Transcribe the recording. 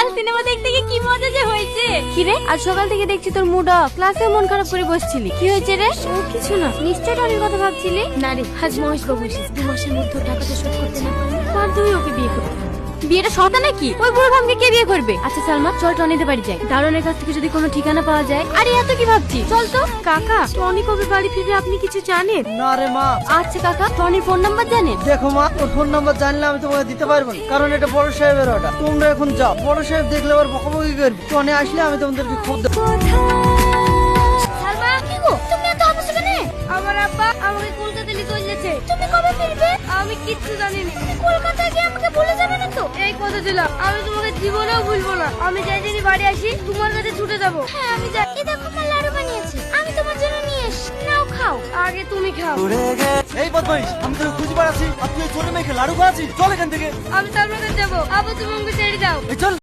কাল সিনেমা দেখতে গিয়ে কি মজা যে হয়েছে। কি রে, আজ সকাল থেকে দেখছি তোর মুড অফ, ক্লাসে মন খারাপ করে বসছিলি, কি হয়েছে রে? ও কিছু না, নিশ্চয় টনির কথা ভাবছিলি। না রে, আজ মহেশ বাবু এসেছে, 2 মাসের মধ্যে টাকাটা শোধ করতে না পারলে তুই ওকে বিয়ে করবি। বিয়েটা সতা নাকি? ওই বুড়ো ভামকে কে বিয়ে করবে? আচ্ছা সালমা, চল টনিতে বাড়ি যাই, দারোয়ানের কাছ থেকে যদি কোনো ঠিকানা পাওয়া যায়। আরে এত কি ভাবছি, চল তো। কাকা, টনি কবে বাড়ি ফিরবে আপনি কিছু জানেন? না রে মা। আচ্ছা কাকা, টনির ফোন নাম্বার জানেন? দেখো মা, ওর ফোন নাম্বার জানলে আমি তোমাকে দিতে পারবো না, কারণ এটা বড় সাহেবের অর্ডার। তোমরা এখন যাও, বড় সাহেব দেখলে আবার বকাবকি করবে। টনি আসলে আমি তোমাদেরকে খবর দেবো। সালমা, কি গো তুমি এত হাসছো কেন? আমার আব্বা আমাকে কলকাতা নিয়ে চলে যাচ্ছে। তুমি কবে ফিরবে? আমি কিচ্ছু জানি না। তুমি কলকাতা গিয়ে আমাকে ভুলে যাবে না তো? এই কথা দিলাম, আমি তোমাকে জীবনেও ভুলবো না। আমি যাই জানি বাড়ি আসি তোমার কাছে ছুটে যাবো। হ্যাঁ আমি যাই। এই দেখো মা লাড়ু বানিয়েছে, আমি তোমার জন্য নিয়ে এসেছি, নাও খাও। আগে তুমি খাও। এই বদমাইশ, আমি তোকে খুঁজে বেড়াচ্ছি আর তুই ছোট মেয়েকে লাড়ু খাওয়াচ্ছিস। চল এখান থেকে। আমি তার কাছে যাবো, আবার তুমি আমাকে ছেড়ে দাও। এই চল।